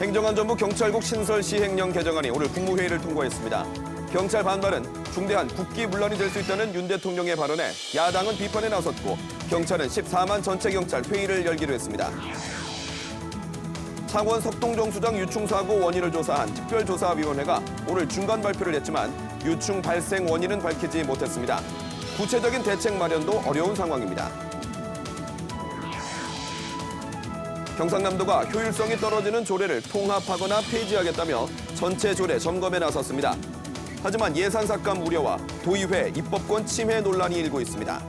행정안전부 경찰국 신설 시행령 개정안이 오늘 국무회의를 통과했습니다. 경찰 반발은 중대한 국기 문란이 될 수 있다는 윤 대통령의 발언에 야당은 비판에 나섰고 경찰은 14만 전체 경찰 회의를 열기로 했습니다. 창원 석동정수장 유충 사고 원인을 조사한 특별조사위원회가 오늘 중간 발표를 했지만 유충 발생 원인은 밝히지 못했습니다. 구체적인 대책 마련도 어려운 상황입니다. 경상남도가 효율성이 떨어지는 조례를 통합하거나 폐지하겠다며 전체 조례 점검에 나섰습니다. 하지만 예산 삭감 우려와 도의회 입법권 침해 논란이 일고 있습니다.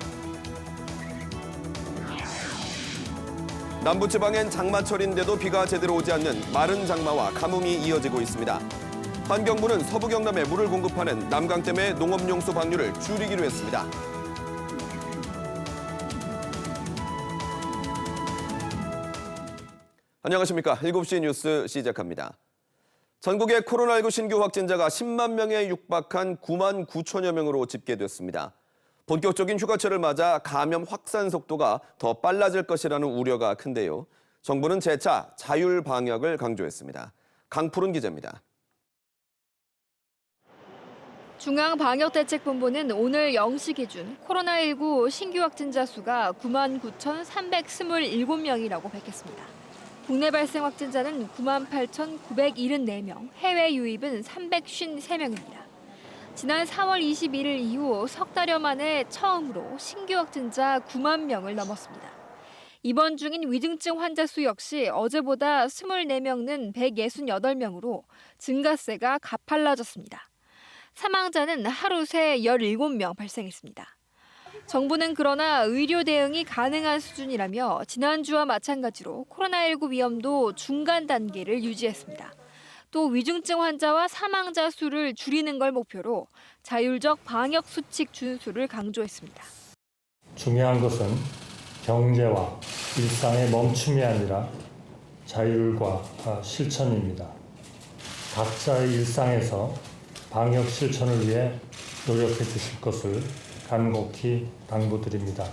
남부지방엔 장마철인데도 비가 제대로 오지 않는 마른 장마와 가뭄이 이어지고 있습니다. 환경부는 서부 경남에 물을 공급하는 남강댐의 농업용수 방류를 줄이기로 했습니다. 안녕하십니까. 7시 뉴스 시작합니다. 전국의 코로나19 신규 확진자가 10만 명에 육박한 9만 9천여 명으로 집계됐습니다. 본격적인 휴가철을 맞아 감염 확산 속도가 더 빨라질 것이라는 우려가 큰데요. 정부는 재차 자율 방역을 강조했습니다. 강푸른 기자입니다. 중앙방역대책본부는 오늘 0시 기준 코로나19 신규 확진자 수가 9만 9,327명이라고 밝혔습니다. 국내 발생 확진자는 9만 8,974명, 해외 유입은 353명입니다. 지난 4월 21일 이후 석 달여 만에 처음으로 신규 확진자 9만 명을 넘었습니다. 입원 중인 위중증 환자 수 역시 어제보다 24명는 168명으로 증가세가 가팔라졌습니다. 사망자는 하루 새 17명 발생했습니다. 정부는 그러나 의료 대응이 가능한 수준이라며 지난주와 마찬가지로 코로나19 위험도 중간 단계를 유지했습니다. 또 위중증 환자와 사망자 수를 줄이는 걸 목표로 자율적 방역 수칙 준수를 강조했습니다. 중요한 것은 경제와 일상의 멈춤이 아니라 자율과 실천입니다. 각자의 일상에서 방역 실천을 위해 노력해 주실 것을 간곡히 당부드립니다.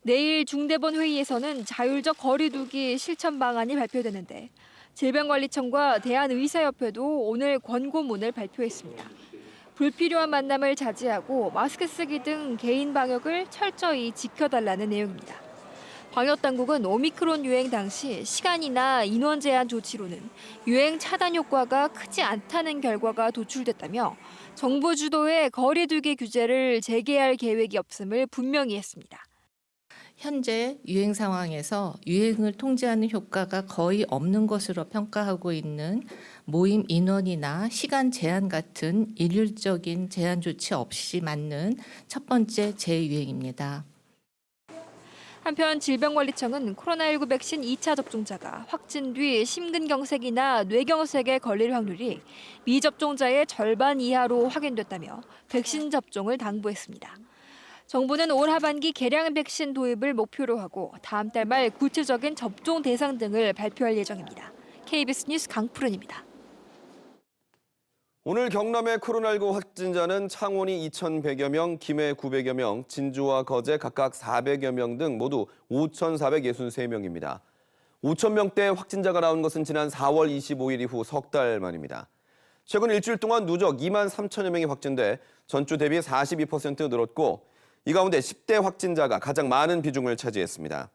내일 중대본 회의에서는 자율적 거리 두기 실천 방안이 발표되는데 질병관리청과 대한의사협회도 오늘 권고문을 발표했습니다. 불필요한 만남을 자제하고 마스크 쓰기 등 개인 방역을 철저히 지켜달라는 내용입니다. 방역당국은 오미크론 유행 당시 시간이나 인원 제한 조치로는 유행 차단 효과가 크지 않다는 결과가 도출됐다며 정부 주도의 거리 두기 규제를 재개할 계획이 없음을 분명히 했습니다. 현재 유행 상황에서 유행을 통제하는 효과가 거의 없는 것으로 평가하고 있는 모임 인원이나 시간 제한 같은 일률적인 제한 조치 없이 맞는 첫 번째 재유행입니다. 한편 질병관리청은 코로나19 백신 2차 접종자가 확진 뒤 심근경색이나 뇌경색에 걸릴 확률이 미접종자의 절반 이하로 확인됐다며 백신 접종을 당부했습니다. 정부는 올 하반기 개량 백신 도입을 목표로 하고 다음 달 말 구체적인 접종 대상 등을 발표할 예정입니다. KBS 뉴스 강푸른입니다. 오늘 경남의 코로나19 확진자는 창원이 2,100여 명, 김해 900여 명, 진주와 거제 각각 400여 명 등 모두 5,463명입니다. 5,000명대 확진자가 나온 것은 지난 4월 25일 이후 석 달 만입니다. 최근 일주일 동안 누적 2만 3천여 명이 확진돼 전주 대비 42% 늘었고 이 가운데 10대 확진자가 가장 많은 비중을 차지했습니다.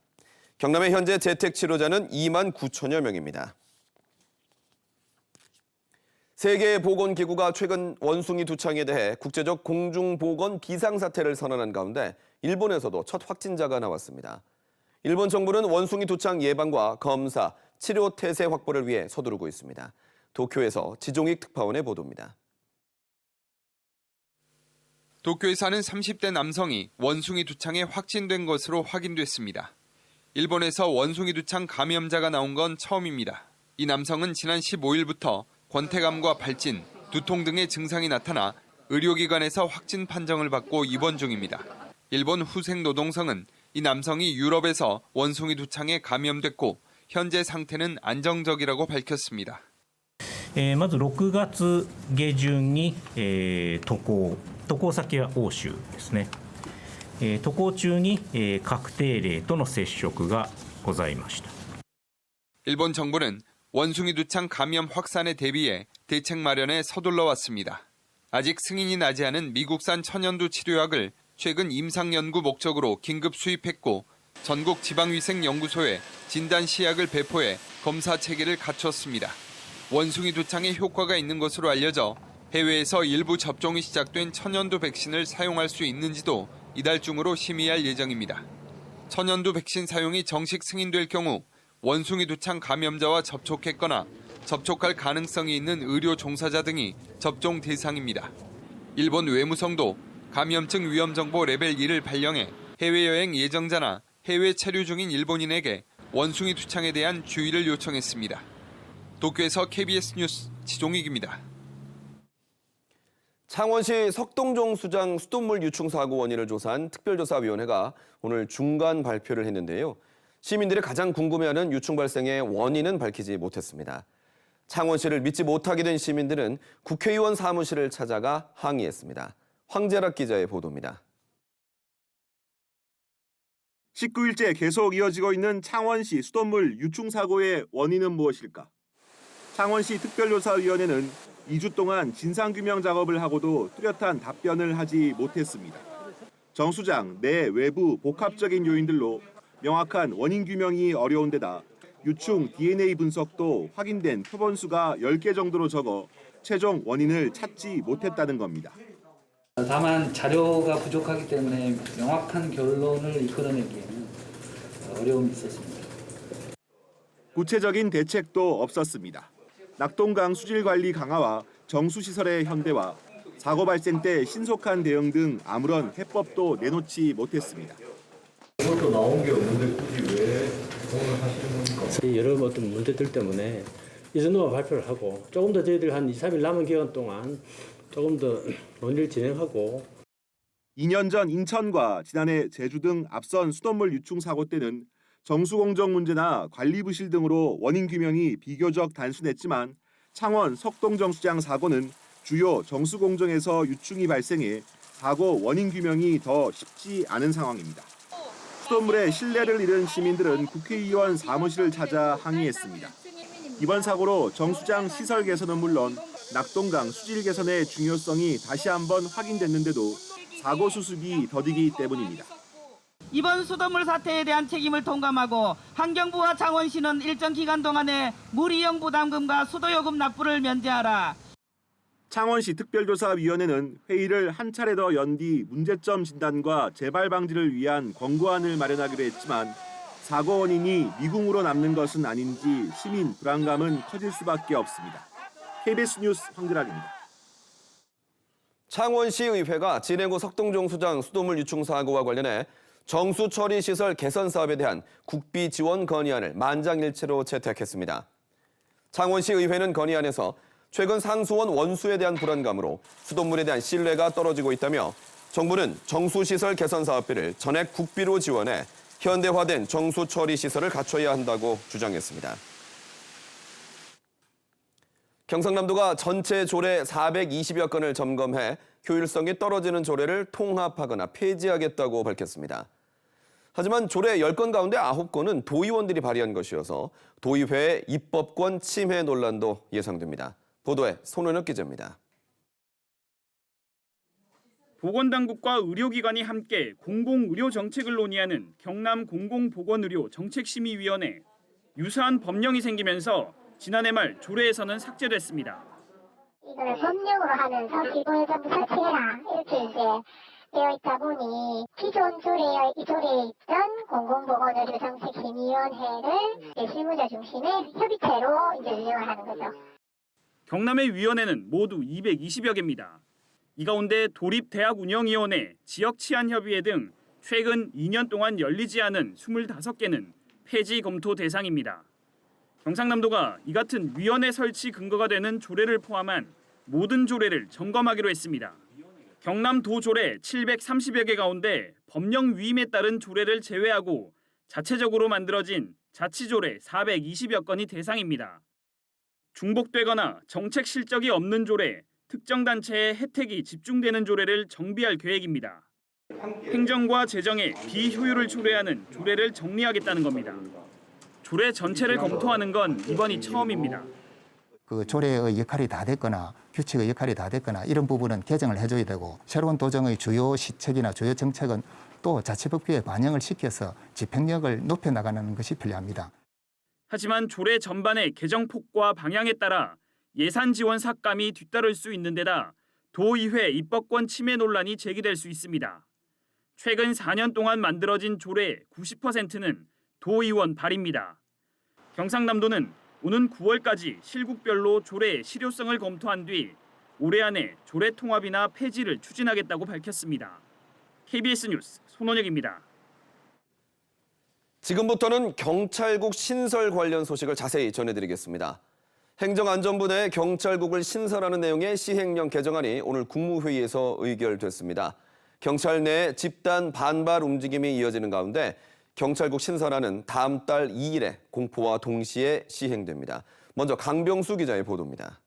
경남의 현재 재택 치료자는 2만 9천여 명입니다. 세계보건기구가 최근 원숭이 두창에 대해 국제적 공중보건 비상사태를 선언한 가운데 일본에서도 첫 확진자가 나왔습니다. 일본 정부는 원숭이 두창 예방과 검사, 치료 태세 확보를 위해 서두르고 있습니다. 도쿄에서 지종익 특파원의 보도입니다. 도쿄에 사는 30대 남성이 원숭이 두창에 확진된 것으로 확인됐습니다. 일본에서 원숭이 두창 감염자가 나온 건 처음입니다. 이 남성은 지난 15일부터 권태감과 발진, 두통 등의 증상이 나타나 의료기관에서 확진 판정을 받고 입원 중입니다. 일본 후생노동성은 이 남성이 유럽에서 원숭이 두창에 감염됐고 현재 상태는 안정적이라고 밝혔습니다. まず6月下旬に渡航先は欧州ですね。渡航中に確定例との接触がございました。 일본 정부는 원숭이 두창 감염 확산에 대비해 대책 마련에 서둘러 왔습니다. 아직 승인이 나지 않은 미국산 천연두 치료약을 최근 임상연구 목적으로 긴급 수입했고 전국 지방위생연구소에 진단 시약을 배포해 검사 체계를 갖췄습니다. 원숭이 두창에 효과가 있는 것으로 알려져 해외에서 일부 접종이 시작된 천연두 백신을 사용할 수 있는지도 이달 중으로 심의할 예정입니다. 천연두 백신 사용이 정식 승인될 경우 원숭이 두창 감염자와 접촉했거나 접촉할 가능성이 있는 의료 종사자 등이 접종 대상입니다. 일본 외무성도 감염증 위험정보 레벨 2를 발령해 해외여행 예정자나 해외 체류 중인 일본인에게 원숭이 두창에 대한 주의를 요청했습니다. 도쿄에서 KBS 뉴스 지종익입니다. 창원시 석동종 수장 수돗물 유충 사고 원인을 조사한 특별조사위원회가 오늘 중간 발표를 했는데요. 시민들이 가장 궁금해하는 유충 발생의 원인은 밝히지 못했습니다. 창원시를 믿지 못하게 된 시민들은 국회의원 사무실을 찾아가 항의했습니다. 황재락 기자의 보도입니다. 19일째 계속 이어지고 있는 창원시 수돗물 유충 사고의 원인은 무엇일까? 창원시 특별조사위원회는 2주 동안 진상규명 작업을 하고도 뚜렷한 답변을 하지 못했습니다. 정 수장 내 외부 복합적인 요인들로 명확한 원인 규명이 어려운 데다 유충 DNA 분석도 확인된 표본수가 10개 정도로 적어 최종 원인을 찾지 못했다는 겁니다. 다만 자료가 부족하기 때문에 명확한 결론을 이끌어내기에는 어려움이 있었습니다. 구체적인 대책도 없었습니다. 낙동강 수질 관리 강화와 정수시설의 현대화, 사고 발생 때 신속한 대응 등 아무런 해법도 내놓지 못했습니다. 이것도 나온 게 없는데 굳이 왜 오늘 하시는 겁니까? 여러 어떤 문제들 때문에 이 정도만 발표를 하고 조금 더 저희들 한 2, 3일 남은 기간 동안 조금 더 논의를 진행하고 2년 전 인천과 지난해 제주 등 앞선 수돗물 유충 사고 때는 정수공정 문제나 관리 부실 등으로 원인 규명이 비교적 단순했지만 창원 석동정 수장 사고는 주요 정수공정에서 유충이 발생해 사고 원인 규명이 더 쉽지 않은 상황입니다. 수돗물에 신뢰를 잃은 시민들은 국회의원 사무실을 찾아 항의했습니다. 이번 사고로 정 수장 시설 개선은 물론 낙동강 수질 개선의 중요성이 다시 한번 확인됐는데도 사고 수습이 더디기 때문입니다. 이번 수돗물 사태에 대한 책임을 통감하고 환경부와 창원시는 일정 기간 동안에 물이용 부담금과 수도요금 납부를 면제하라. 창원시 특별조사위원회는 회의를 한 차례 더 연 뒤 문제점 진단과 재발 방지를 위한 권고안을 마련하기로 했지만 사고 원인이 미궁으로 남는 것은 아닌지 시민 불안감은 커질 수밖에 없습니다. KBS 뉴스 황재락입니다. 창원시의회가 진해구 석동종 수장 수돗물 유충 사고와 관련해 정수 처리 시설 개선 사업에 대한 국비 지원 건의안을 만장일치로 채택했습니다. 창원시의회는 건의안에서 최근 상수원 원수에 대한 불안감으로 수돗물에 대한 신뢰가 떨어지고 있다며 정부는 정수시설 개선 사업비를 전액 국비로 지원해 현대화된 정수 처리 시설을 갖춰야 한다고 주장했습니다. 경상남도가 전체 조례 420여 건을 점검해 효율성이 떨어지는 조례를 통합하거나 폐지하겠다고 밝혔습니다. 하지만 조례 10건 가운데 9건은 도의원들이 발의한 것이어서 도의회의 입법권 침해 논란도 예상됩니다. 보도에 손은혁 기자입니다. 보건당국과 의료기관이 함께 공공의료 정책을 논의하는 경남 공공보건의료 정책심의위원회. 유사한 법령이 생기면서 지난해 말 조례에서는 삭제됐습니다. 이걸 법령으로 하면서 기본을 전부 설치해라 이렇게 이제 되어 있다 보니 기존 조례에 있던 공공보건의료 정책심의위원회를 실무자 중심의 협의체로 이제 운영을 하는 거죠. 경남의 위원회는 모두 220여 개입니다. 이 가운데 도립대학운영위원회, 지역치안협의회 등 최근 2년 동안 열리지 않은 25개는 폐지 검토 대상입니다. 경상남도가 이 같은 위원회 설치 근거가 되는 조례를 포함한 모든 조례를 점검하기로 했습니다. 경남도 조례 730여 개 가운데 법령 위임에 따른 조례를 제외하고 자체적으로 만들어진 자치조례 420여 건이 대상입니다. 중복되거나 정책 실적이 없는 조례, 특정 단체의 혜택이 집중되는 조례를 정비할 계획입니다. 행정과 재정의 비효율을 초래하는 조례를 정리하겠다는 겁니다. 조례 전체를 검토하는 건 이번이 처음입니다. 그 조례의 역할이 다 됐거나 규칙의 역할이 다 됐거나 이런 부분은 개정을 해줘야 되고 새로운 도정의 주요 시책이나 주요 정책은 또 자치법규에 반영을 시켜서 집행력을 높여나가는 것이 필요합니다. 하지만 조례 전반의 개정 폭과 방향에 따라 예산 지원 삭감이 뒤따를 수 있는 데다 도의회 입법권 침해 논란이 제기될 수 있습니다. 최근 4년 동안 만들어진 조례 90%는 도의원 발의입니다. 경상남도는 오는 9월까지 실국별로 조례 실효성을 검토한 뒤 올해 안에 조례 통합이나 폐지를 추진하겠다고 밝혔습니다. KBS 뉴스 손원혁입니다. 지금부터는 경찰국 신설 관련 소식을 자세히 전해드리겠습니다. 행정안전부 내 경찰국을 신설하는 내용의 시행령 개정안이 오늘 국무회의에서 의결됐습니다. 경찰 내 집단 반발 움직임이 이어지는 가운데 경찰국 신설안은 다음 달 2일에 공포와 동시에 시행됩니다. 먼저 강병수 기자의 보도입니다.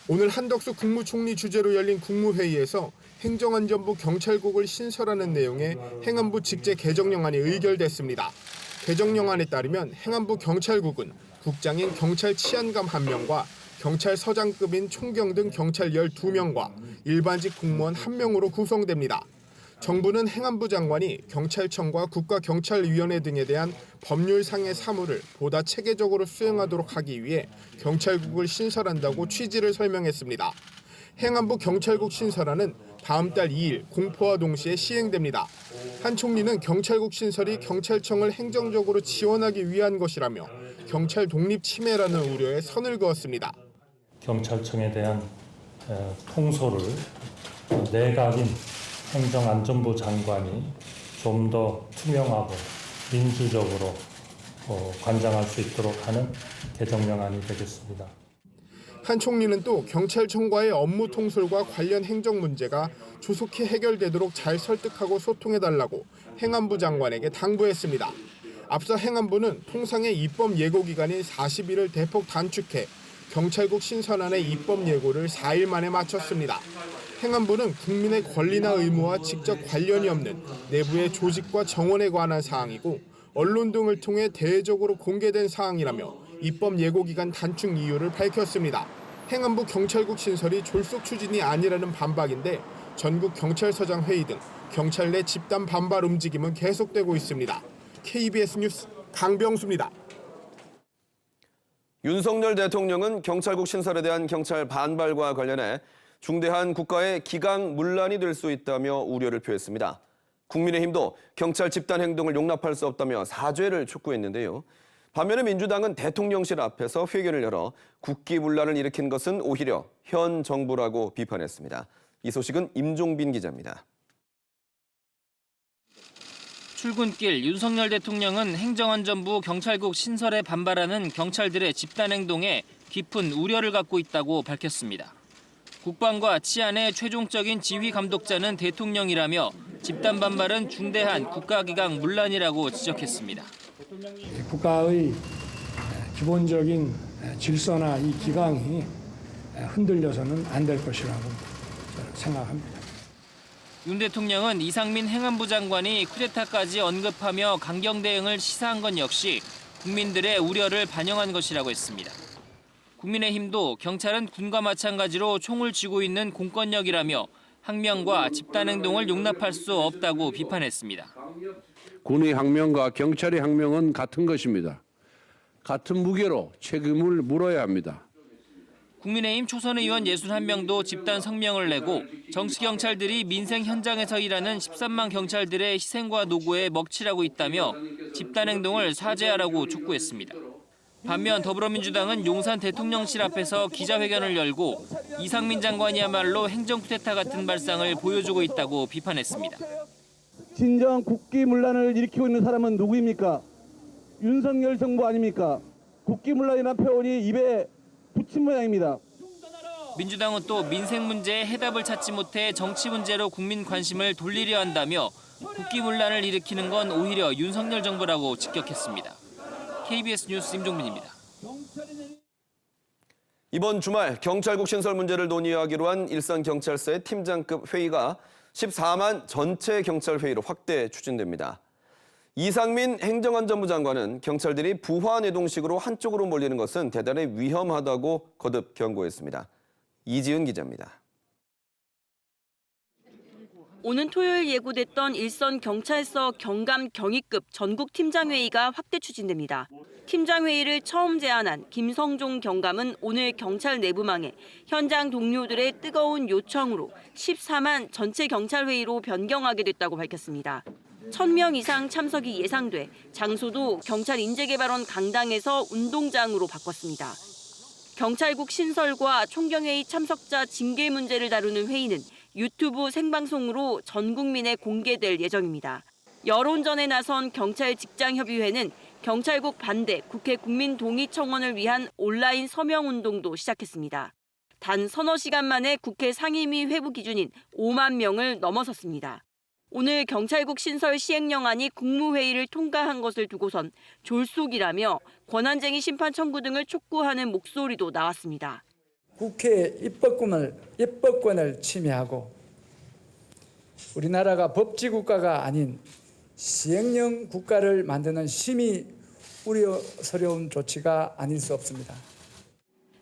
오늘 한덕수 국무총리 주재로 열린 국무회의에서 행정안전부 경찰국을 신설하는 내용의 행안부 직제 개정령안이 의결됐습니다. 개정령안에 따르면 행안부 경찰국은 국장인 경찰 치안감 1명과 경찰서장급인 총경 등 경찰 12명과 일반직 공무원 1명으로 구성됩니다. 정부는 행안부 장관이 경찰청과 국가경찰위원회 등에 대한 법률상의 사무를 보다 체계적으로 수행하도록 하기 위해 경찰국을 신설한다고 취지를 설명했습니다. 행안부 경찰국 신설안은 다음 달 2일 공포와 동시에 시행됩니다. 한 총리는 경찰국 신설이 경찰청을 행정적으로 지원하기 위한 것이라며 경찰 독립 침해라는 우려에 선을 그었습니다. 경찰청에 대한 통솔을 내각인 행정안전부 장관이 좀 더 투명하고 민주적으로 관장할 수 있도록 하는 개정령안이 되겠습니다. 한 총리는 또 경찰청과의 업무 통솔과 관련 행정 문제가 조속히 해결되도록 잘 설득하고 소통해달라고 행안부 장관에게 당부했습니다. 앞서 행안부는 통상의 입법 예고 기간인 40일을 대폭 단축해 경찰국 신설안의 입법 예고를 4일 만에 마쳤습니다. 행안부는 국민의 권리나 의무와 직접 관련이 없는 내부의 조직과 정원에 관한 사항이고 언론 등을 통해 대외적으로 공개된 사항이라며 입법 예고 기간 단축 이유를 밝혔습니다. 행안부 경찰국 신설이 졸속 추진이 아니라는 반박인데 전국 경찰서장 회의 등 경찰 내 집단 반발 움직임은 계속되고 있습니다. KBS 뉴스 강병수입니다. 윤석열 대통령은 경찰국 신설에 대한 경찰 반발과 관련해 중대한 국가의 기강문란이 될 수 있다며 우려를 표했습니다. 국민의힘도 경찰 집단 행동을 용납할 수 없다며 사죄를 촉구했는데요. 반면에 민주당은 대통령실 앞에서 회견을 열어 국기문란을 일으킨 것은 오히려 현 정부라고 비판했습니다. 이 소식은 임종빈 기자입니다. 출근길 윤석열 대통령은 행정안전부 경찰국 신설에 반발하는 경찰들의 집단 행동에 깊은 우려를 갖고 있다고 밝혔습니다. 국방과 치안의 최종적인 지휘 감독자는 대통령이라며 집단 반발은 중대한 국가기강 문란이라고 지적했습니다. 국가의 기본적인 질서나 이 기강이 흔들려서는 안 될 것이라고 생각합니다. 윤 대통령은 이상민 행안부 장관이 쿠데타까지 언급하며 강경 대응을 시사한 건 역시 국민들의 우려를 반영한 것이라고 했습니다. 국민의힘도 경찰은 군과 마찬가지로 총을 쥐고 있는 공권력이라며 항명과 집단 행동을 용납할 수 없다고 비판했습니다. 군의 항명과 경찰의 항명은 같은 것입니다. 같은 무게로 책임을 물어야 합니다. 국민의힘 초선 의원 61명도 집단 성명을 내고 정치경찰들이 민생 현장에서 일하는 13만 경찰들의 희생과 노고에 먹칠하고 있다며 집단 행동을 사죄하라고 촉구했습니다. 반면 더불어민주당은 용산 대통령실 앞에서 기자회견을 열고 이상민 장관이야말로 행정 쿠데타 같은 발상을 보여주고 있다고 비판했습니다. 진정 국기문란을 일으키고 있는 사람은 누구입니까? 윤석열 정부 아닙니까? 국기문란이라는 표현이 입에 붙인 모양입니다. 민주당은 또 민생 문제에 해답을 찾지 못해 정치 문제로 국민 관심을 돌리려 한다며 국기문란을 일으키는 건 오히려 윤석열 정부라고 직격했습니다. KBS 뉴스 임종민입니다. 이번 주말 경찰국 신설 문제를 논의하기로 한 일선경찰서의 팀장급 회의가 14만 전체 경찰 회의로 확대 추진됩니다. 이상민 행정안전부 장관은 경찰들이 부하내동식으로 한쪽으로 몰리는 것은 대단히 위험하다고 거듭 경고했습니다. 이지은 기자입니다. 오는 토요일 예고됐던 일선 경찰서 경감 경위급 전국 팀장회의가 확대 추진됩니다. 팀장회의를 처음 제안한 김성종 경감은 오늘 경찰 내부망에 현장 동료들의 뜨거운 요청으로 14만 전체 경찰회의로 변경하게 됐다고 밝혔습니다. 1,000명 이상 참석이 예상돼 장소도 경찰 인재개발원 강당에서 운동장으로 바꿨습니다. 경찰국 신설과 총경회의 참석자 징계 문제를 다루는 회의는 유튜브 생방송으로 전 국민에 공개될 예정입니다. 여론전에 나선 경찰직장협의회는 경찰국 반대 국회 국민동의청원을 위한 온라인 서명운동도 시작했습니다. 단 서너 시간 만에 국회 상임위 회부 기준인 5만 명을 넘어섰습니다. 오늘 경찰국 신설 시행령안이 국무회의를 통과한 것을 두고선 졸속이라며 권한쟁의 심판 청구 등을 촉구하는 목소리도 나왔습니다. 국회의 입법권을 침해하고 우리나라가 법치국가가 아닌 시행령 국가를 만드는 심히 우려스러운 조치가 아닐 수 없습니다.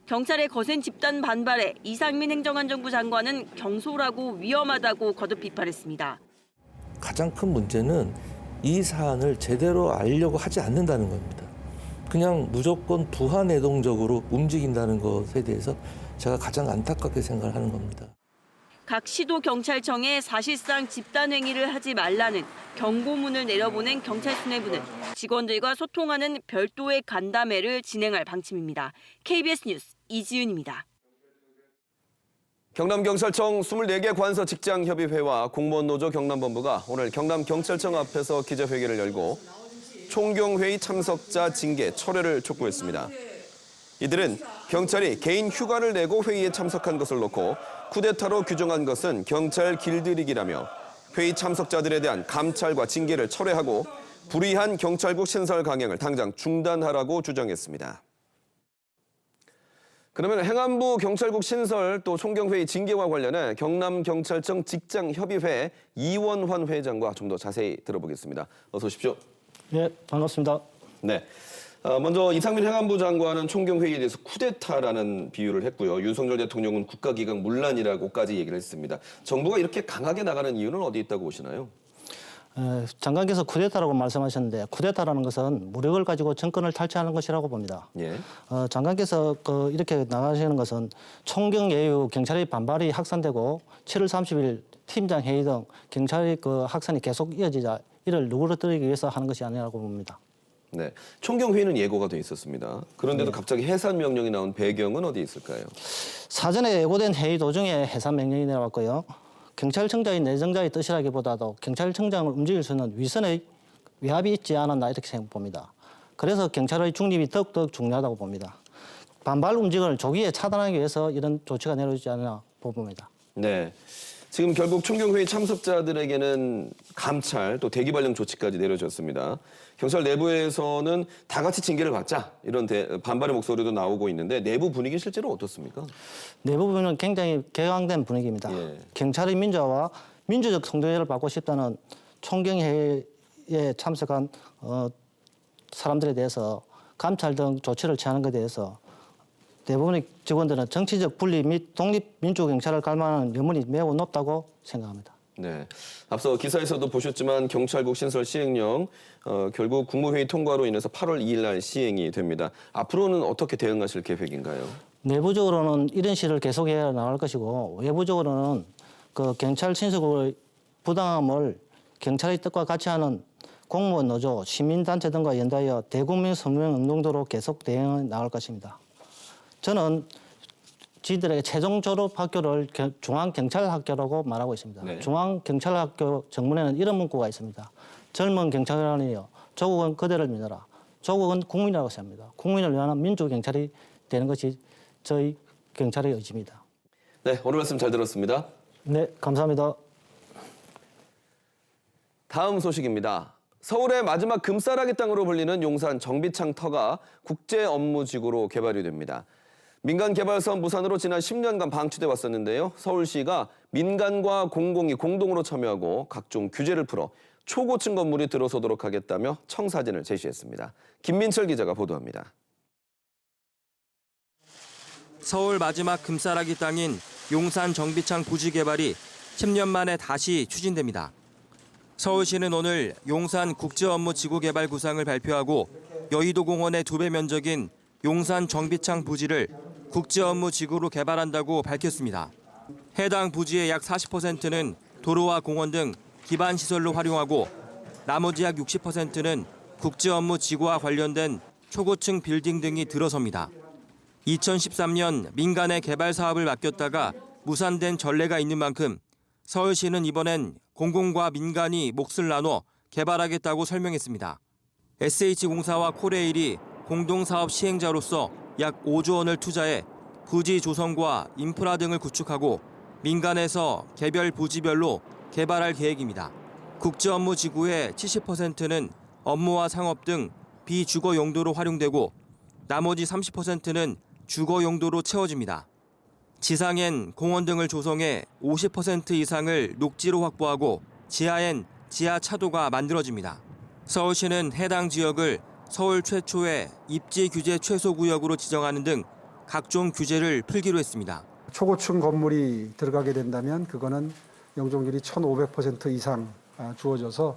경찰의 거센 집단 반발에 이상민 행정안전부 장관은 경솔하고 위험하다고 거듭 비판했습니다. 가장 큰 문제는 이 사안을 제대로 알려고 하지 않는다는 겁니다. 그냥 무조건 부하내동적으로 움직인다는 것에 대해서 제가 가장 안타깝게 생각을 하는 겁니다. 각 시도 경찰청에 사실상 집단행위를 하지 말라는 경고문을 내려보낸 경찰 수뇌부는 직원들과 소통하는 별도의 간담회를 진행할 방침입니다. KBS 뉴스 이지은입니다. 경남경찰청 24개 관서 직장협의회와 공무원노조 경남본부가 오늘 경남경찰청 앞에서 기자회견을 열고 총경회의 참석자 징계 철회를 촉구했습니다. 이들은 경찰이 개인 휴가를 내고 회의에 참석한 것을 놓고 쿠데타로 규정한 것은 경찰 길들이기라며 회의 참석자들에 대한 감찰과 징계를 철회하고 불의한 경찰국 신설 강행을 당장 중단하라고 주장했습니다. 그러면 행안부 경찰국 신설 또 총경회의 징계와 관련해 경남경찰청 직장협의회 이원환 회장과 좀 더 자세히 들어보겠습니다. 어서 오십시오. 네, 반갑습니다. 네. 먼저 이상민 행안부 장관은 총경회의에 대해서 쿠데타라는 비유를 했고요. 윤석열 대통령은 국가기강 문란이라고까지 얘기를 했습니다. 정부가 이렇게 강하게 나가는 이유는 어디 있다고 보시나요? 장관께서 쿠데타라고 말씀하셨는데 쿠데타라는 것은 무력을 가지고 정권을 탈취하는 것이라고 봅니다. 예. 장관께서 이렇게 나가시는 것은 총경회의 후 경찰의 반발이 확산되고 7월 30일 팀장 회의 등 경찰의 확산이 계속 이어지자 이를 누그러뜨리기 위해서 하는 것이 아니라고 봅니다. 네, 총경회의는 예고가 돼 있었습니다. 그런데도 갑자기 해산 명령이 나온 배경은 어디 있을까요? 사전에 예고된 회의 도중에 해산 명령이 내려왔고요. 경찰청장의 내정자의 뜻이라기보다도 경찰청장을 움직일 수 있는 위선의 외압이 있지 않았나 이렇게 생각합니다. 그래서 경찰의 중립이 더욱 중요하다고 봅니다. 반발 움직임을 조기에 차단하기 위해서 이런 조치가 내려지지 않나 봅니다. 네. 지금 결국 총경회의 참석자들에게는 감찰 또 대기발령 조치까지 내려졌습니다. 경찰 내부에서는 다 같이 징계를 받자 이런 반발의 목소리도 나오고 있는데 내부 분위기는 실제로 어떻습니까? 내부 분위기는 굉장히 개강된 분위기입니다. 예. 경찰의 민주화와 민주적 성도회를 받고 싶다는 총경회의에 참석한 사람들에 대해서 감찰 등 조치를 취하는 것에 대해서 대부분의 직원들은 정치적 분리 및 독립민주경찰을 갈망하는 염원이 매우 높다고 생각합니다. 네, 앞서 기사에서도 보셨지만 경찰국 신설 시행령 결국 국무회의 통과로 인해서 8월 2일 날 시행이 됩니다. 앞으로는 어떻게 대응하실 계획인가요? 내부적으로는 이런 시를 계속해 나갈 것이고 외부적으로는 경찰 신설국의 부당함을 경찰의 뜻과 같이 하는 공무원 노조, 시민단체 등과 연대하여 대국민 서명 운동도로 계속 대응해 나갈 것입니다. 저는 저희들에게 최종 졸업 학교를 중앙경찰학교라고 말하고 있습니다. 네. 중앙경찰학교 정문에는 이런 문구가 있습니다. 젊은 경찰관이여 조국은 그대를 믿어라. 조국은 국민이라고 생각합니다. 국민을 위한 민주경찰이 되는 것이 저희 경찰의 의지입니다. 네, 오늘 말씀 잘 들었습니다. 네, 감사합니다. 다음 소식입니다. 서울의 마지막 금싸라기 땅으로 불리는 용산 정비창 터가 국제 업무지구로 개발이 됩니다. 민간 개발사업 무산으로 지난 10년간 방치돼 왔었는데요. 서울시가 민간과 공공이 공동으로 참여하고 각종 규제를 풀어 초고층 건물이 들어서도록 하겠다며 청사진을 제시했습니다. 김민철 기자가 보도합니다. 서울 마지막 금싸라기 땅인 용산 정비창 부지 개발이 10년 만에 다시 추진됩니다. 서울시는 오늘 용산 국제업무지구 개발 구상을 발표하고 여의도 공원의 2배 면적인 용산 정비창 부지를 국제업무지구로 개발한다고 밝혔습니다. 해당 부지의 약 40%는 도로와 공원 등 기반 시설로 활용하고 나머지 약 60%는 국제업무지구와 관련된 초고층 빌딩 등이 들어섭니다. 2013년 민간에 개발 사업을 맡겼다가 무산된 전례가 있는 만큼 서울시는 이번엔 공공과 민간이 몫을 나눠 개발하겠다고 설명했습니다. SH공사와 코레일이 공동사업 시행자로서 약 5조 원을 투자해 부지 조성과 인프라 등을 구축하고 민간에서 개별 부지별로 개발할 계획입니다. 국제업무지구의 70%는 업무와 상업 등 비주거 용도로 활용되고 나머지 30%는 주거 용도로 채워집니다. 지상엔 공원 등을 조성해 50% 이상을 녹지로 확보하고 지하엔 지하 차도가 만들어집니다. 서울시는 해당 지역을 서울 최초의 입지 규제 최소 구역으로 지정하는 등 각종 규제를 풀기로 했습니다. 초고층 건물이 들어가게 된다면 그거는 영종률이 1,500% 이상 주어져서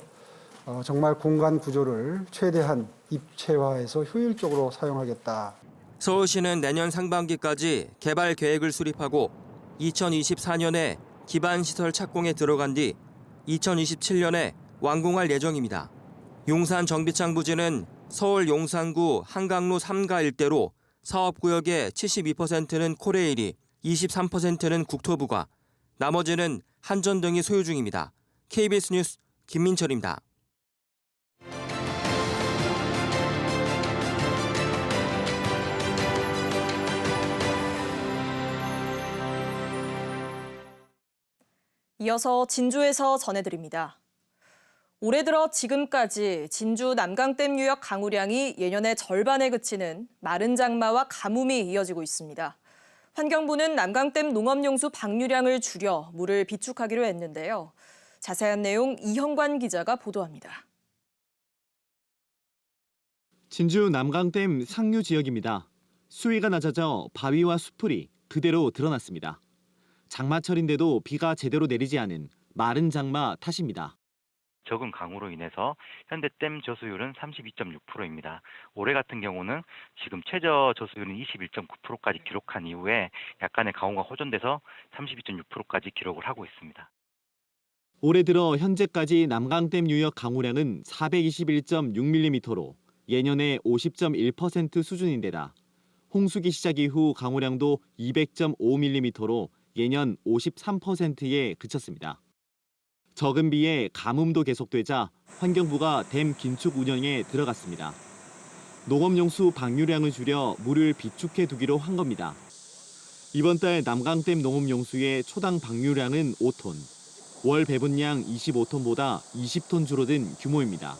정말 공간 구조를 최대한 입체화해서 효율적으로 사용하겠다. 서울시는 내년 상반기까지 개발 계획을 수립하고 2024년에 기반시설 착공에 들어간 뒤 2027년에 완공할 예정입니다. 용산 정비창 부지는 서울 용산구 한강로 3가 일대로 사업구역의 72%는 코레일이, 23%는 국토부가, 나머지는 한전 등이 소유 중입니다. KBS 뉴스 김민철입니다. 이어서 진주에서 전해드립니다. 올해 들어 지금까지 진주 남강댐 유역 강우량이 예년의 절반에 그치는 마른 장마와 가뭄이 이어지고 있습니다. 환경부는 남강댐 농업용수 방류량을 줄여 물을 비축하기로 했는데요. 자세한 내용 이형관 기자가 보도합니다. 진주 남강댐 상류 지역입니다. 수위가 낮아져 바위와 수풀이 그대로 드러났습니다. 장마철인데도 비가 제대로 내리지 않은 마른 장마 탓입니다. 적은 강우로 인해서 현재 댐 저수율은 32.6%입니다. 올해 같은 경우는 지금 최저 저수율은 21.9%까지 기록한 이후에 약간의 강우가 호전돼서 32.6%까지 기록을 하고 있습니다. 올해 들어 현재까지 남강댐 유역 강우량은 421.6mm로 예년의 50.1% 수준인데다 홍수기 시작 이후 강우량도 200.5mm로 예년 53%에 그쳤습니다. 적은 비에 가뭄도 계속되자 환경부가 댐 긴축 운영에 들어갔습니다. 농업용수 방류량을 줄여 물을 비축해 두기로 한 겁니다. 이번 달 남강댐 농업용수의 초당 방류량은 5톤, 월 배분량 25톤보다 20톤 줄어든 규모입니다.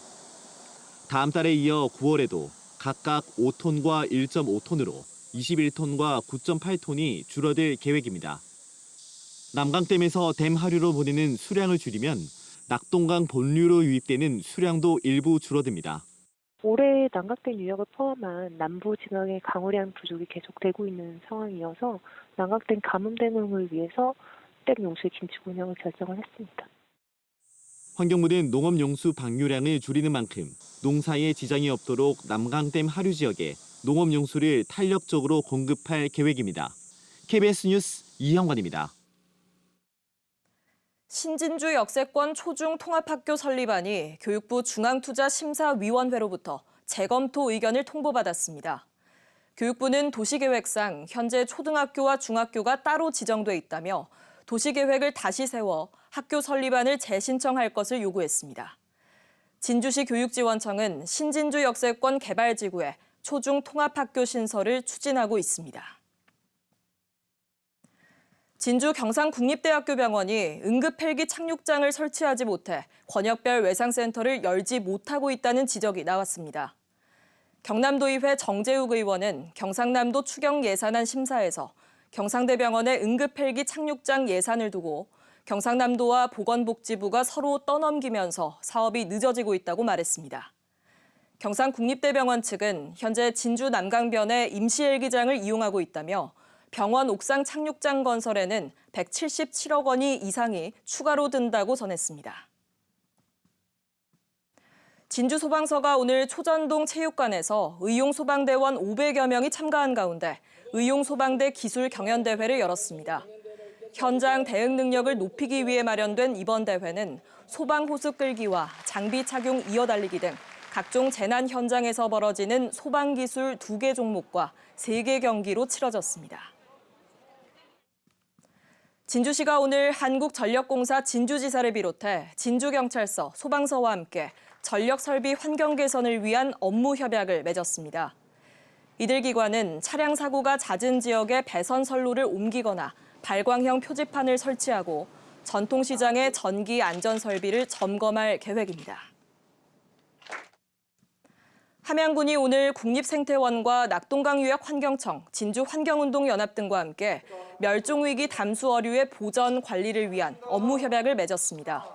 다음 달에 이어 9월에도 각각 5톤과 1.5톤으로 21톤과 9.8톤이 줄어들 계획입니다. 남강댐에서 댐 하류로 보내는 수량을 줄이면 낙동강 본류로 유입되는 수량도 일부 줄어듭니다. 올해 남강댐 유역을 포함한 남부 지방의 강우량 부족이 계속되고 있는 상황이어서 남강댐 가뭄 대응을 위해서 댐 용수의 긴축 운영을 결정을 했습니다. 환경부는 농업용수 방류량을 줄이는 만큼 농사에 지장이 없도록 남강댐 하류 지역에 농업용수를 탄력적으로 공급할 계획입니다. KBS 뉴스 이형관입니다. 신진주 역세권 초중 통합학교 설립안이 교육부 중앙투자심사위원회로부터 재검토 의견을 통보받았습니다. 교육부는 도시계획상 현재 초등학교와 중학교가 따로 지정돼 있다며 도시계획을 다시 세워 학교 설립안을 재신청할 것을 요구했습니다. 진주시 교육지원청은 신진주 역세권 개발지구에 초중 통합학교 신설을 추진하고 있습니다. 진주 경상국립대학교 병원이 응급헬기 착륙장을 설치하지 못해 권역별 외상센터를 열지 못하고 있다는 지적이 나왔습니다. 경남도의회 정재욱 의원은 경상남도 추경 예산안 심사에서 경상대병원의 응급헬기 착륙장 예산을 두고 경상남도와 보건복지부가 서로 떠넘기면서 사업이 늦어지고 있다고 말했습니다. 경상국립대병원 측은 현재 진주 남강변에 임시 헬기장을 이용하고 있다며 병원 옥상 착륙장 건설에는 177억 원이 이상이 추가로 든다고 전했습니다. 진주 소방서가 오늘 초전동 체육관에서 의용소방대원 500여 명이 참가한 가운데 의용소방대 기술 경연대회를 열었습니다. 현장 대응 능력을 높이기 위해 마련된 이번 대회는 소방호수 끌기와 장비 착용 이어달리기 등 각종 재난 현장에서 벌어지는 소방기술 2개 종목과 3개 경기로 치러졌습니다. 진주시가 오늘 한국전력공사 진주지사를 비롯해 진주경찰서, 소방서와 함께 전력설비 환경 개선을 위한 업무 협약을 맺었습니다. 이들 기관은 차량 사고가 잦은 지역에 배선 선로를 옮기거나 발광형 표지판을 설치하고 전통시장의 전기 안전 설비를 점검할 계획입니다. 함양군이 오늘 국립생태원과 낙동강유역환경청, 진주환경운동연합 등과 함께 멸종위기 담수어류의 보전 관리를 위한 업무 협약을 맺었습니다.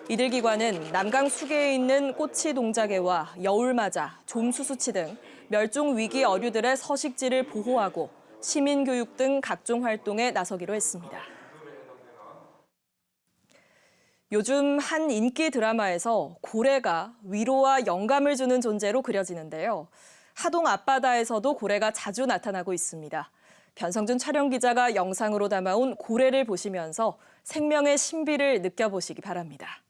이들 기관은 남강 수계에 있는 꼬치 동자개와 여울마자, 좀수수치 등 멸종위기 어류들의 서식지를 보호하고 시민교육 등 각종 활동에 나서기로 했습니다. 요즘 한 인기 드라마에서 고래가 위로와 영감을 주는 존재로 그려지는데요. 하동 앞바다에서도 고래가 자주 나타나고 있습니다. 변성준 촬영 기자가 영상으로 담아온 고래를 보시면서 생명의 신비를 느껴보시기 바랍니다.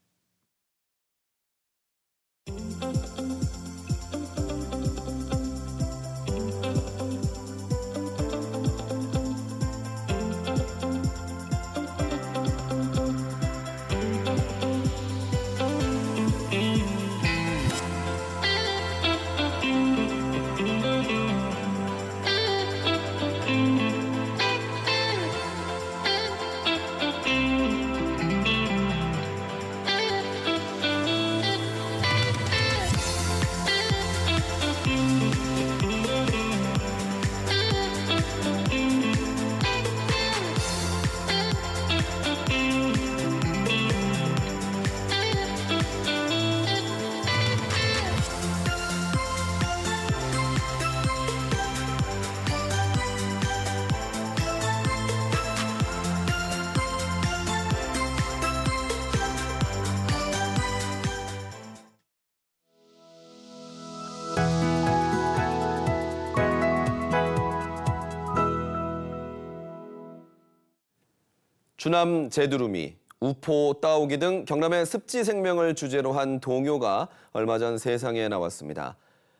주남 제두루미, 우포 따오기 등 경남의 습지 생명을 주제로 한 동요가 얼마 전 세상에 나왔습니다.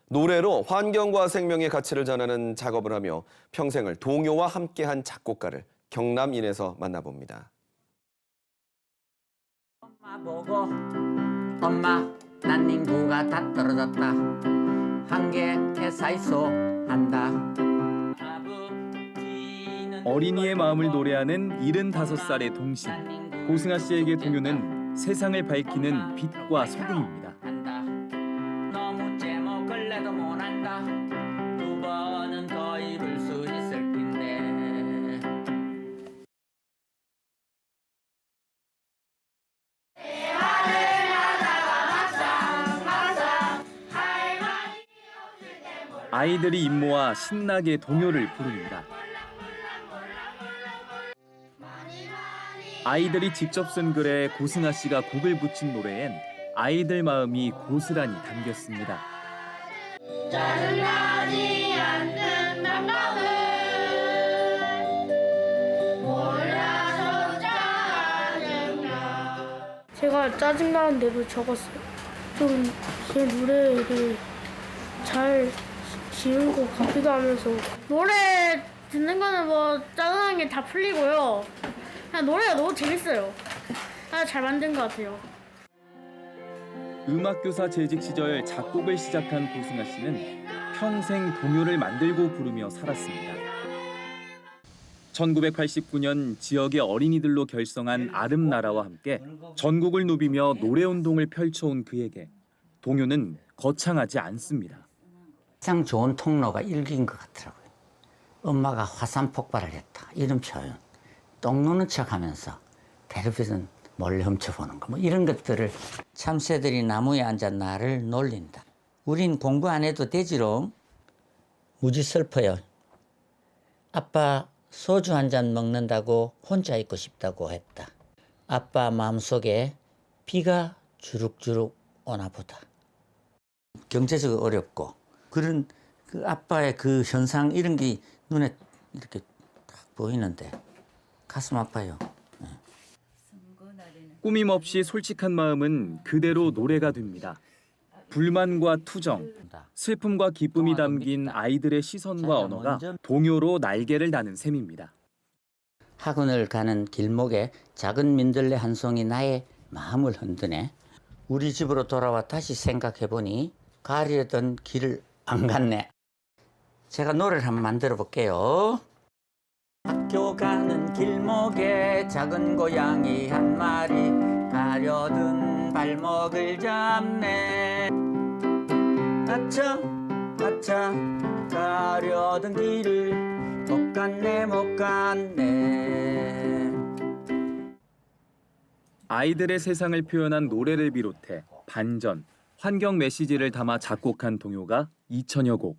노래로 환경과 생명의 가치를 전하는 작업을 하며 평생을 동요와 함께한 작곡가를 경남인에서 만나봅니다. 엄마 보고 엄마 난 인구가 다 떨어졌다 한계에 사이소 한다. 어린이의 마음을 노래하는 75살의 동신 고승아 씨에게 동요는 세상을 밝히는 빛과 소금입니다. 너무 제목을 내도 못한다 두 번은 더 이룰 수 있을 텐데. 아이들이 입 모아 신나게 동요를 부릅니다. 아이들이 직접 쓴 글에 고승아 씨가 곡을 붙인 노래엔 아이들 마음이 고스란히 담겼습니다. 짜증나지 않는 마음을 몰라서 짜증나. 제가 짜증나는데도 적었어요. 좀 제 노래를 잘 지은 것 같기도 하면서 노래 듣는 거는 뭐 짜증나는 게 다 풀리고요. 그냥 노래가 너무 재밌어요. 잘 만든 것 같아요. 음악교사 재직 시절 작곡을 시작한 고승아 씨는 평생 동요를 만들고 부르며 살았습니다. 1989년 지역의 어린이들로 결성한 아름나라와 함께 전국을 누비며 노래운동을 펼쳐온 그에게 동요는 거창하지 않습니다. 가장 좋은 통로가 일기인 것 같더라고요. 엄마가 화산 폭발을 했다 이런 표현. 똥 누는 척하면서 텔레비전 몰래 훔쳐보는 거, 뭐 이런 것들을. 참새들이 나무에 앉아 나를 놀린다. 우린 공부 안 해도 되지롱. 무지 슬퍼요. 아빠 소주 한 잔 먹는다고 혼자 있고 싶다고 했다. 아빠 마음속에 비가 주룩주룩 오나 보다. 경제적으로 어렵고 그런 그 아빠의 그 현상 이런 게 눈에 이렇게 딱 보이는데 가슴 아파요. 꾸밈 없이 솔직한 마음은 그대로 노래가 됩니다. 불만과 투정, 슬픔과 기쁨이 담긴 아이들의 시선과 언어가 동요로 날개를 다는 셈입니다. 학원을 가는 길목에 작은 민들레 한 송이 나의 마음을 흔드네. 우리 집으로 돌아와 다시 생각해보니 가려던 길을 안 갔네. 제가 노래를 한번 만들어 볼게요. 학교 가는 길목에 작은 고양이 한 마리 가려든 발목을 잡네. 아차 아차 가려던 길을 못 갔네 못 갔네. 아이들의 세상을 표현한 노래를 비롯해 반전, 환경 메시지를 담아 작곡한 동요가 2천여 곡.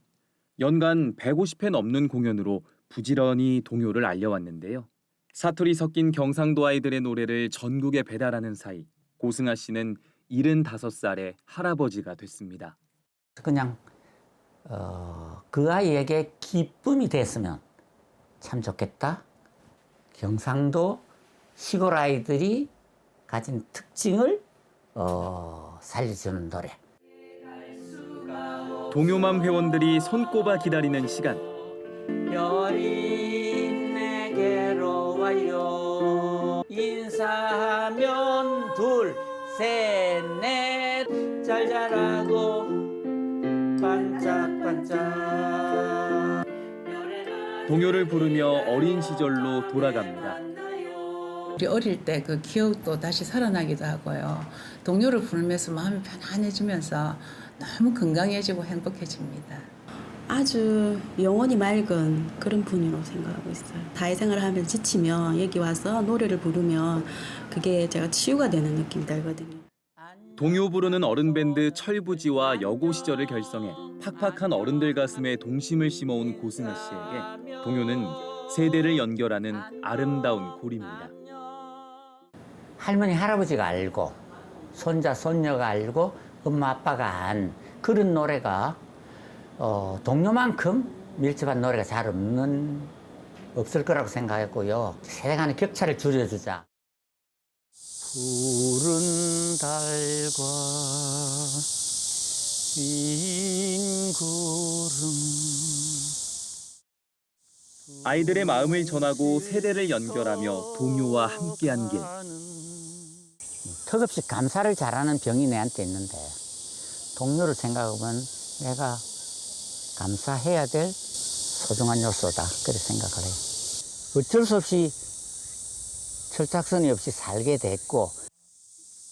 연간 150회 넘는 공연으로 부지런히 동요를 알려왔는데요. 사투리 섞인 경상도 아이들의 노래를 전국에 배달하는 사이 고승아 씨는 75살의 할아버지가 됐습니다. 그냥 그 아이에게 기쁨이 됐으면 참 좋겠다. 경상도 시골 아이들이 가진 특징을 살려주는 노래. 동요맘 회원들이 손꼽아 기다리는 시간. 별이 내게로 와요. 인사하면 둘, 셋, 넷. 잘 자라고 반짝반짝. 동요를 부르며 어린 시절로 돌아갑니다. 우리 어릴 때 그 기억도 다시 살아나기도 하고요. 동요를 부르면서 마음이 편안해지면서 너무 건강해지고 행복해집니다. 아주 영혼이 맑은 그런 분이라고 생각하고 있어요. 사회생활을 하면서 지치면 여기 와서 노래를 부르면 그게 제가 치유가 되는 느낌이 들거든요. 동요 부르는 어른 밴드 철부지와 여고 시절을 결성해 팍팍한 어른들 가슴에 동심을 심어온 고승아 씨에게 동요는 세대를 연결하는 아름다운 고리입니다. 할머니 할아버지가 알고 손자 손녀가 알고 엄마 아빠가 안 그런 노래가 동요만큼 밀접한 노래가 잘 없을 거라고 생각했고요. 세대 간의 격차를 줄여주자. 푸른 달과 흰 구름. 아이들의 마음을 전하고 세대를 연결하며 동요와 함께한 길. 턱없이 감사를 잘하는 병이 내한테 있는데 동료를 생각하면 내가 감사해야 될 소중한 요소다 그렇게 생각을 해요. 어쩔 수 없이 철착선이 없이 살게 됐고.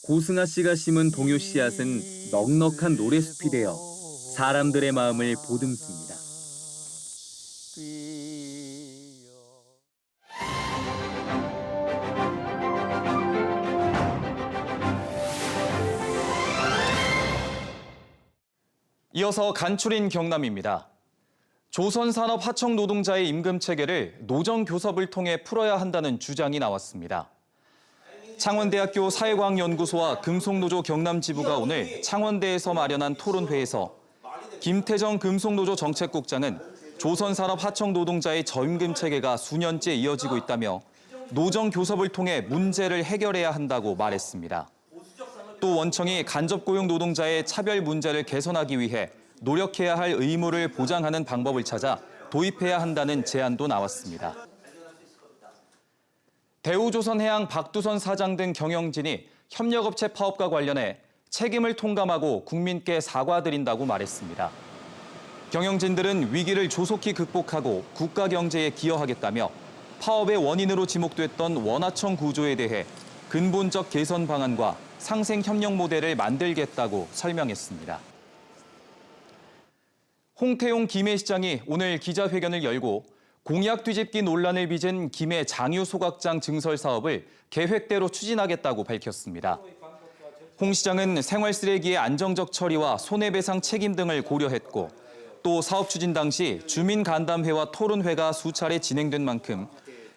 고승아 씨가 심은 동요 씨앗은 넉넉한 노래숲이 되어 사람들의 마음을 보듬습니다. 이어서 간추린 경남입니다. 조선산업 하청 노동자의 임금 체계를 노정교섭을 통해 풀어야 한다는 주장이 나왔습니다. 창원대학교 사회과학연구소와 금속노조 경남지부가 오늘 창원대에서 마련한 토론회에서 김태정 금속노조 정책국장은 조선산업 하청 노동자의 저임금 체계가 수년째 이어지고 있다며 노정교섭을 통해 문제를 해결해야 한다고 말했습니다. 또 원청이 간접고용 노동자의 차별 문제를 개선하기 위해 노력해야 할 의무를 보장하는 방법을 찾아 도입해야 한다는 제안도 나왔습니다. 대우조선해양 박두선 사장 등 경영진이 협력업체 파업과 관련해 책임을 통감하고 국민께 사과드린다고 말했습니다. 경영진들은 위기를 조속히 극복하고 국가 경제에 기여하겠다며 파업의 원인으로 지목됐던 원하청 구조에 대해 근본적 개선 방안과 상생 협력 모델을 만들겠다고 설명했습니다. 홍태용 김해시장이 오늘 기자회견을 열고 공약 뒤집기 논란을 빚은 김해 장유 소각장 증설 사업을 계획대로 추진하겠다고 밝혔습니다. 홍 시장은 생활 쓰레기의 안정적 처리와 손해배상 책임 등을 고려했고 또 사업 추진 당시 주민 간담회와 토론회가 수차례 진행된 만큼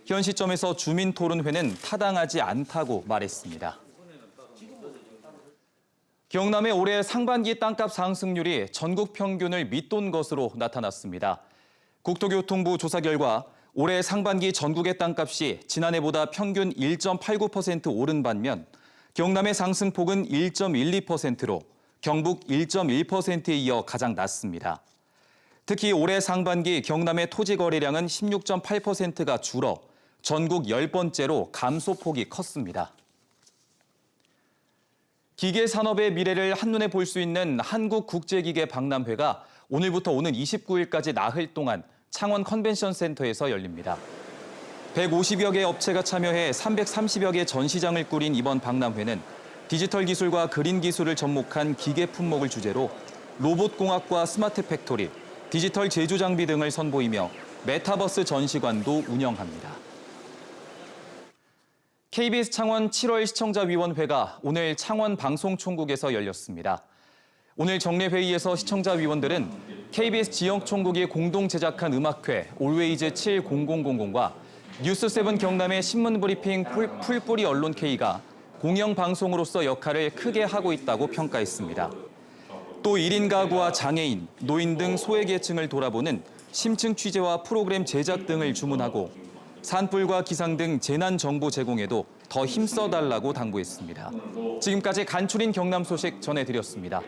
현 시점에서 주민 토론회는 타당하지 않다고 말했습니다. 경남의 올해 상반기 땅값 상승률이 전국 평균을 밑돈 것으로 나타났습니다. 국토교통부 조사 결과 올해 상반기 전국의 땅값이 지난해보다 평균 1.89% 오른 반면 경남의 상승폭은 1.12%로 경북 1.1%에 이어 가장 낮습니다. 특히 올해 상반기 경남의 토지 거래량은 16.8%가 줄어 전국 10번째로 감소폭이 컸습니다. 기계 산업의 미래를 한눈에 볼 수 있는 한국국제기계 박람회가 오늘부터 오는 29일까지 나흘 동안 창원 컨벤션 센터에서 열립니다. 150여 개 업체가 참여해 330여 개 전시장을 꾸린 이번 박람회는 디지털 기술과 그린 기술을 접목한 기계 품목을 주제로 로봇공학과 스마트 팩토리, 디지털 제조 장비 등을 선보이며 메타버스 전시관도 운영합니다. KBS 창원 7월 시청자위원회가 오늘 창원 방송총국에서 열렸습니다. 오늘 정례회의에서 시청자위원들은 KBS 지역총국이 공동 제작한 음악회 Always 7000과 뉴스7 경남의 신문브리핑 풀뿌리 언론 K가 공영방송으로서 역할을 크게 하고 있다고 평가했습니다. 또 1인 가구와 장애인, 노인 등 소외계층을 돌아보는 심층 취재와 프로그램 제작 등을 주문하고 산불과 기상 등 재난 정보 제공에도 더 힘써달라고 당부했습니다. 지금까지 간추린 경남 소식 전해드렸습니다.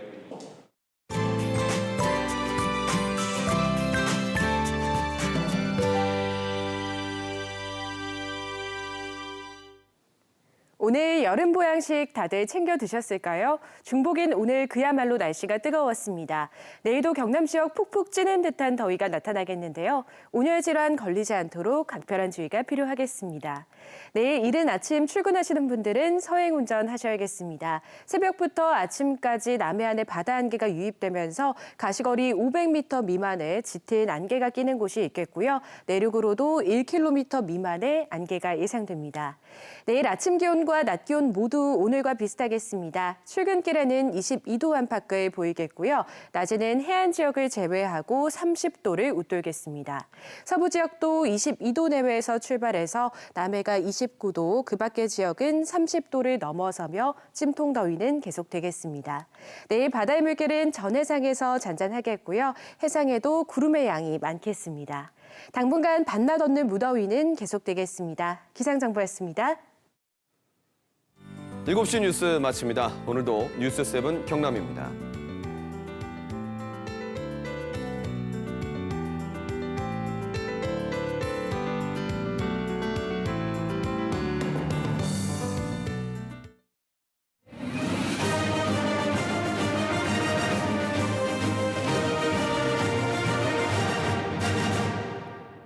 오늘 여름 보양식 다들 챙겨 드셨을까요? 중복인 오늘 그야말로 날씨가 뜨거웠습니다. 내일도 경남 지역 푹푹 찌는 듯한 더위가 나타나겠는데요. 온열 질환 걸리지 않도록 각별한 주의가 필요하겠습니다. 내일 이른 아침 출근하시는 분들은 서행 운전하셔야겠습니다. 새벽부터 아침까지 남해안에 바다 안개가 유입되면서 가시거리 500m 미만의 짙은 안개가 끼는 곳이 있겠고요. 내륙으로도 1km 미만의 안개가 예상됩니다. 내일 아침 기온과 낮 기온 모두 오늘과 비슷하겠습니다. 출근길에는 22도 안팎을 보이겠고요. 낮에는 해안 지역을 제외하고 30도를 웃돌겠습니다. 서부 지역도 22도 내외에서 출발해서 남해가 29도, 그 밖의 지역은 30도를 넘어서며 찜통 더위는 계속되겠습니다. 내일 바다의 물결은 전 해상에서 잔잔하겠고요. 해상에도 구름의 양이 많겠습니다. 당분간 밤낮 없는 무더위는 계속되겠습니다. 기상정보였습니다. 7시 뉴스 마칩니다. 오늘도 뉴스7 경남입니다.